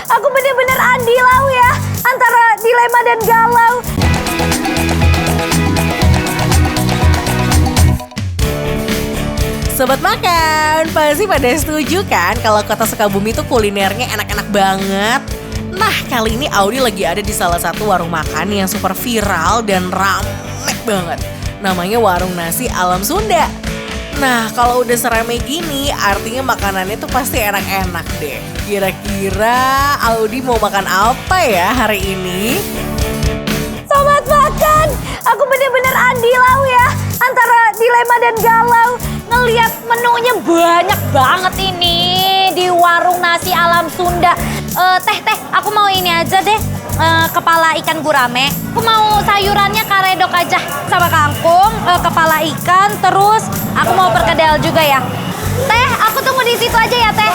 Aku bener-bener andilau ya, antara dilema dan galau. Sobat makan, pasti pada setuju kan kalau kota Sukabumi itu kulinernya enak-enak banget? Nah, kali ini Audi lagi ada di salah satu warung makan yang super viral dan rame banget. Namanya Warung Nasi Alam Sunda. Nah, kalau udah serame gini, artinya makanannya tuh pasti enak-enak deh. Kira-kira Audi mau makan apa ya hari ini? Sobat makan, aku bener-bener andilau ya, antara dilema dan galau. Ngeliat menunya banyak banget ini di Warung Nasi Alam Sunda. Teh, aku mau ini aja deh, kepala ikan gurame. Aku mau sayurannya karedok aja sama kangkung, kepala ikan, terus aku mau perkedel juga ya. Teh, aku tunggu di situ aja ya teh.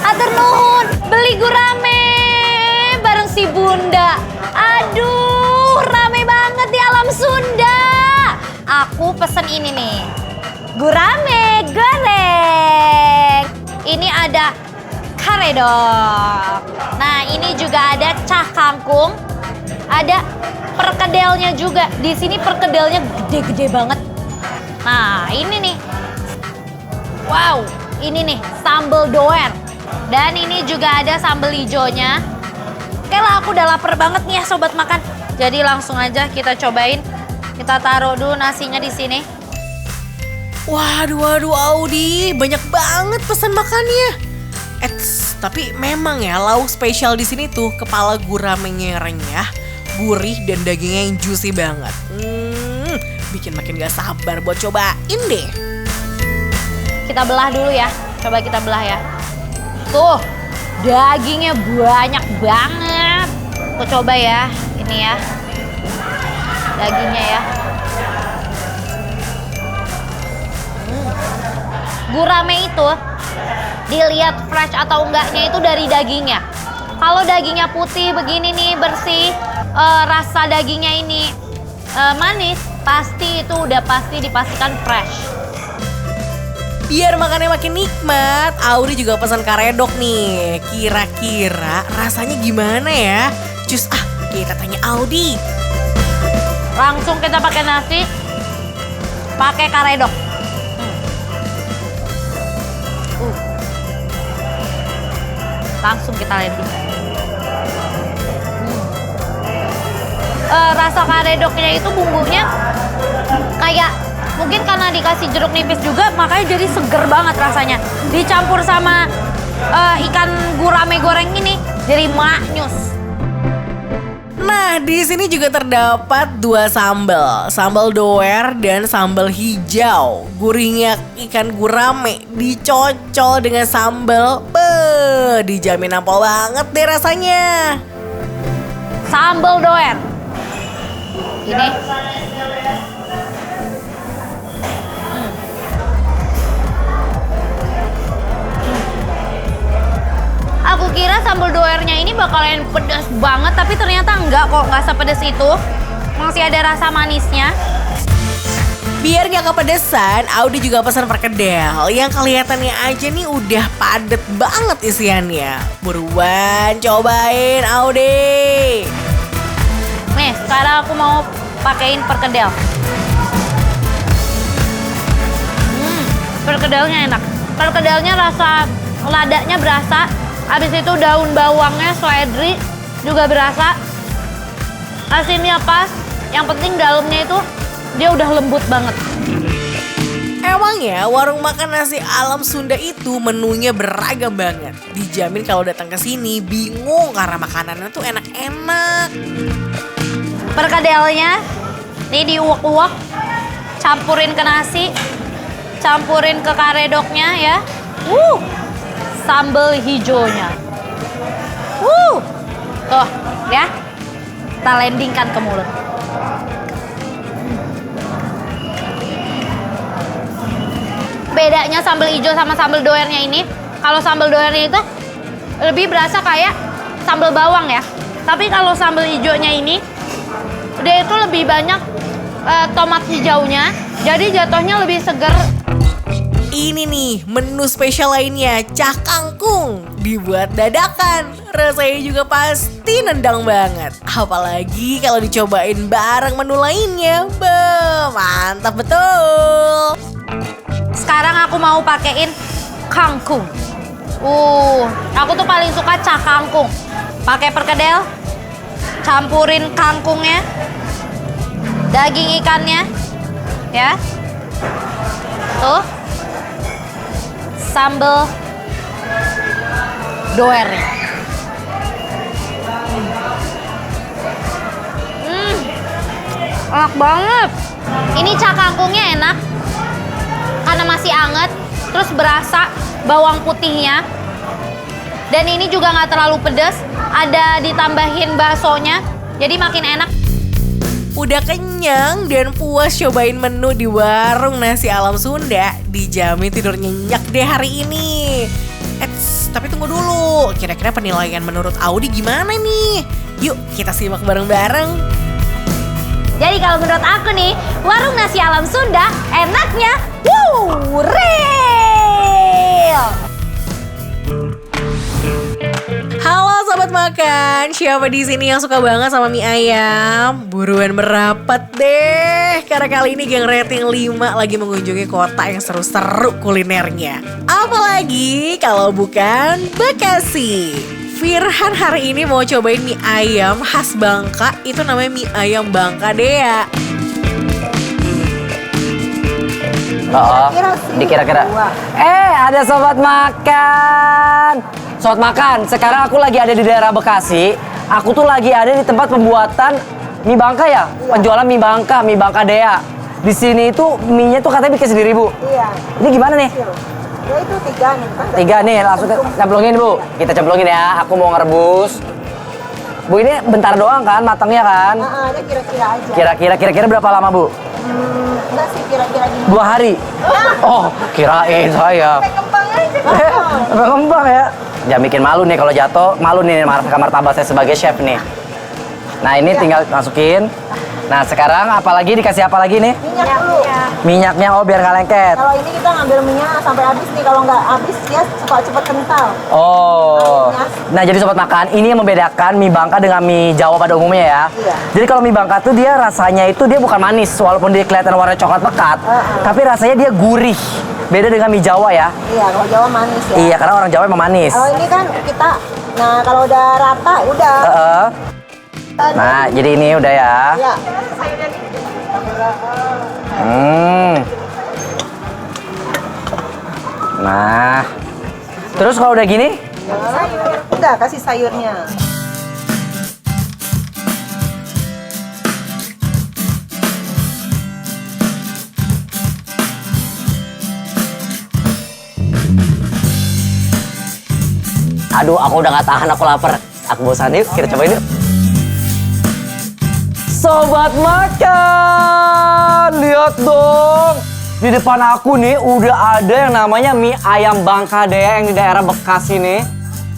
Atur nuhun, beli gurame bareng si Bunda. Aduh, rame banget di Alam Sunda. Aku pesen ini nih, gurame goreng. Ini ada karedok. Nah, ini juga ada cah kangkung. Ada perkedelnya juga. Di sini perkedelnya gede-gede banget. Nah, ini nih. Wow, ini nih sambal doer. Dan ini juga ada sambal hijaunya. Oke lah, aku udah lapar banget nih ya sobat makan. Jadi langsung aja kita cobain. Kita taruh dulu nasinya di sini. Waduh Audi, banyak banget pesan makannya. Tapi memang ya lauk spesial di sini tuh kepala guramenya renyah, gurih dan dagingnya yang juicy banget. Bikin makin gak sabar buat cobain deh. Kita belah dulu ya, coba kita belah ya. Tuh, dagingnya banyak banget. Aku coba ya, ini ya, dagingnya ya. Gurame itu dilihat fresh atau enggaknya itu dari dagingnya. Kalau dagingnya putih begini nih, bersih, rasa dagingnya ini manis, pasti itu udah pasti dipastikan fresh. Biar makannya makin nikmat, Audi juga pesan karedok nih. Kira-kira rasanya gimana ya? Cus kita tanya Audi. Langsung kita pakai nasi, pakai karedok. Langsung kita landing. Rasa karedoknya itu bumbunya kayak mungkin karena dikasih jeruk nipis juga, makanya jadi seger banget rasanya. Dicampur sama ikan gurame goreng ini, jadi maknyus. Nah, di sini juga terdapat dua sambal doer dan sambal hijau. Gurihnya ikan gurame dicocol dengan sambal, dijamin nampol banget deh rasanya. Sambal doer. Ini. Aku kira sambal doernya ini bakalan pedas banget, tapi ternyata enggak kok, nggak sepedas itu. Masih ada rasa manisnya. Biar gak kepedesan, Audi juga pesan perkedel yang kelihatannya aja nih udah padet banget isiannya. Buruan cobain Audi. Nih, sekarang aku mau pakein perkedel. Perkedelnya enak. Perkedelnya rasa ladanya berasa. Habis itu daun bawangnya, seledri juga berasa. Asinnya pas. Yang penting dalamnya itu dia udah lembut banget. Emangnya warung makan nasi Alam Sunda itu menunya beragam banget. Dijamin kalau datang ke sini bingung karena makanannya tuh enak-enak. Perkedelnya ini diuak-uak, campurin ke nasi, campurin ke karedoknya ya. Sambal hijaunya. Tuh, ya. Kita landingkan ke mulut. Bedanya sambal hijau sama sambal doernya ini, kalau sambal doernya itu lebih berasa kayak sambal bawang ya. Tapi kalau sambal hijaunya ini, dia itu lebih banyak tomat hijaunya, jadi jatuhnya lebih seger. Ini nih menu spesial lainnya, cah kangkung. Dibuat dadakan, rasanya juga pasti nendang banget. Apalagi kalau dicobain bareng menu lainnya, mantap betul. Sekarang aku mau pakein kangkung. Aku tuh paling suka cah kangkung. Pakai perkedel, campurin kangkungnya, daging ikannya, ya. Tuh. Sambal doernya. Enak banget. Ini cah kangkungnya enak karena masih anget, terus berasa bawang putihnya. Dan ini juga nggak terlalu pedas, ada ditambahin baksonya, jadi makin enak. Udah kenyang dan puas cobain menu di warung nasi alam Sunda, dijamin tidur nyenyak deh hari ini. Tapi tunggu dulu, kira-kira penilaian menurut Audi gimana nih? Yuk kita simak bareng-bareng. Jadi kalau menurut aku nih, warung nasi alam Sunda enaknya real. Halo sobat makan, siapa di sini yang suka banget sama mie ayam? Buruan merapat deh, karena kali ini geng rating 5 lagi mengunjungi kota yang seru-seru kulinernya. Apalagi kalau bukan Bekasi. Firhan hari ini mau cobain mie ayam khas Bangka, itu namanya mie ayam Bangka Dea. Dikira-kira. Ada sobat makan. Sobat makan, sekarang aku lagi ada di daerah Bekasi. Aku tuh lagi ada di tempat pembuatan mie Bangka ya? Penjualan mie Bangka Dea. Di sini itu mie-nya tuh katanya bikin sendiri, Bu. Iya. Ini gimana nih? Ya itu 3 nih. Kan 3 nih, langsung cemplungin, Bu. Kita cemplungin ya, aku mau ngerebus. Bu, ini bentar doang kan matangnya kan? Ada kira-kira aja. Kira-kira berapa lama, Bu? Enggak sih kira-kira gini. 2 hari. Oh, kirain saya. Kembang aja. Kembang ya. Jangan bikin malu nih kalau jatuh. Malu nih kamar tabak saya sebagai chef nih. Nah, ini tinggal masukin. Nah, sekarang apalagi dikasih apa lagi nih? Minyak dulu. Minyaknya, oh biar nggak lengket. Kalau ini kita ngambil minyak sampai habis nih. Kalau nggak habis dia suka cepat kental. Oh. Nah, jadi sobat makan, ini yang membedakan mie Bangka dengan mie Jawa pada umumnya ya. Iya. Jadi kalau mie Bangka tuh dia rasanya itu dia bukan manis, walaupun dia kelihatan warna coklat pekat, tapi rasanya dia gurih. Beda dengan mie Jawa ya. Iya, kalau Jawa manis ya. Iya, karena orang Jawa emang manis. Kalau ini kan kita, nah kalau udah rata udah. Nah, jadi ini udah ya. Iya. Nah, terus kalau udah gini? Udah kasih sayurnya. Aduh, aku udah gak tahan, aku lapar. Aku bosan, yuk kita cobain yuk. Sobat makan, lihat dong. Di depan aku nih udah ada yang namanya mie ayam Bangka Dea yang di daerah Bekasi nih.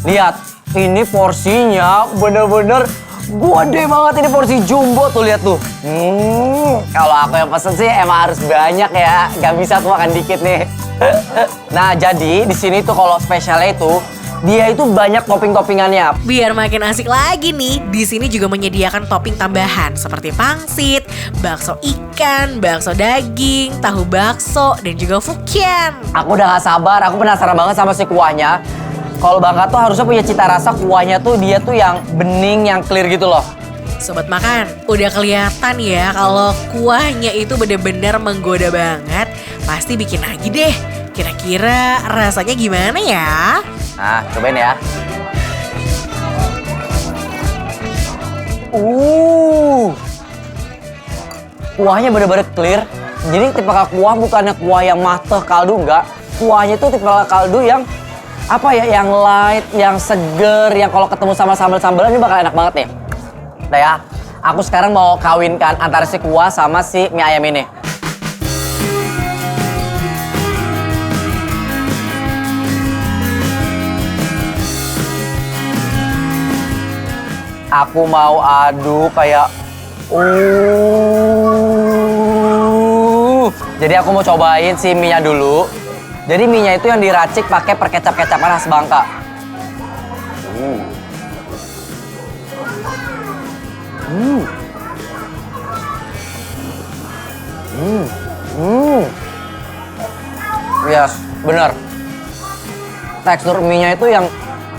Lihat, ini porsinya bener-bener gede banget, ini porsi jumbo tuh, lihat tuh. Kalau aku yang pesen sih emang harus banyak ya, gak bisa aku makan dikit nih. Nah, jadi di sini tuh kalau spesialnya itu dia itu banyak topping-toppingannya. Biar makin asik lagi nih, di sini juga menyediakan topping tambahan seperti pangsit, bakso ikan, bakso daging, tahu bakso, dan juga fukian. Aku udah gak sabar, aku penasaran banget sama si kuahnya. Kalau Bangka tuh harusnya punya cita rasa kuahnya tuh dia tuh yang bening, yang clear gitu loh. Sobat makan, udah kelihatan ya kalau kuahnya itu bener-bener menggoda banget. Pasti bikin lagi deh. Kira-kira rasanya gimana ya? Nah, cobain ya. Kuahnya bener-bener clear. Jadi tipe kuah bukannya kuah yang mateh kaldu, enggak. Kuahnya itu tipe kaldu yang apa ya, yang light, yang seger, yang kalau ketemu sama sambal-sambalan ini bakal enak banget nih. Nah ya, aku sekarang mau kawinkan antara si kuah sama si mie ayam ini. Aku mau aduk kayak Jadi aku mau cobain si mie-nya dulu. Jadi mie-nya itu yang diracik pakai perkecap-kecapan khas Bangka. Yes, bener. Tekstur mie-nya itu yang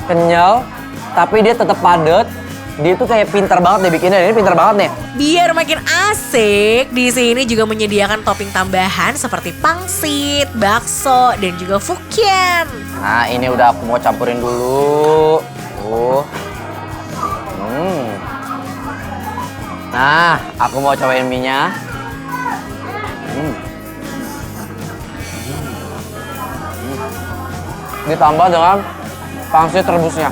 kenyal, tapi dia tetap padat. Dia tuh kayak pintar banget deh bikinnya. Ini pintar banget nih. Biar makin asik, di sini juga menyediakan topping tambahan seperti pangsit, bakso, dan juga fukian. Nah, ini udah aku mau campurin dulu. Nah, aku mau cobain mie-nya. Ditambah dengan pangsit rebusnya.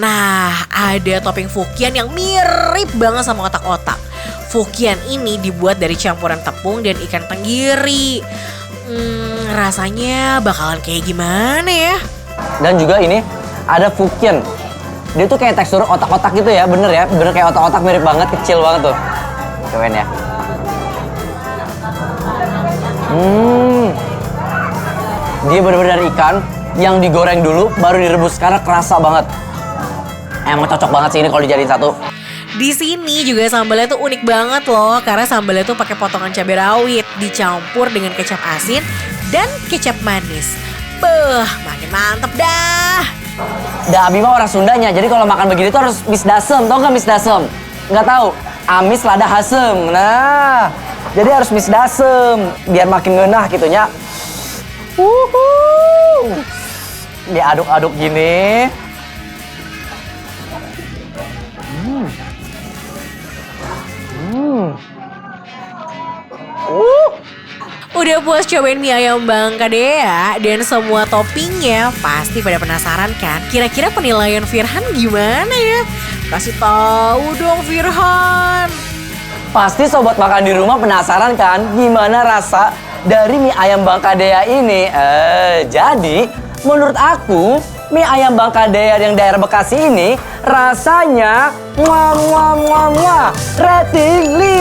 Nah, ada topping fukian yang mirip banget sama otak-otak. Fukian ini dibuat dari campuran tepung dan ikan tenggiri. Rasanya bakalan kayak gimana ya? Dan juga ini ada fukian. Dia tuh kayak tekstur otak-otak gitu ya, bener ya? Bener kayak otak-otak, mirip banget, kecil banget tuh. Cobain ya. Dia bener-bener dari ikan yang digoreng dulu, baru direbus karena kerasa banget. Emang cocok banget sih ini kalau dijadiin satu. Di sini juga sambalnya tuh unik banget loh, karena sambalnya tuh pakai potongan cabai rawit dicampur dengan kecap asin dan kecap manis. Beuh, makin mantep dah. Da Abi mah orang Sundanya, jadi kalau makan begini tuh harus misdasem, tau nggak misdasem? Nggak tahu, amis lada hasem. Nah, jadi harus misdasem, biar makin ngeunah gitunya. Diaduk-aduk gini. Udah puas cobain mie ayam Bangka Dea dan semua toppingnya, pasti pada penasaran kan? Kira-kira penilaian Firhan gimana ya? Kasih tahu dong Firhan. Pasti sobat makan di rumah penasaran kan gimana rasa dari mie ayam Bangka Dea ini? Jadi menurut aku mie ayam Bangka Dea yang daerah Bekasi ini rasanya rating 5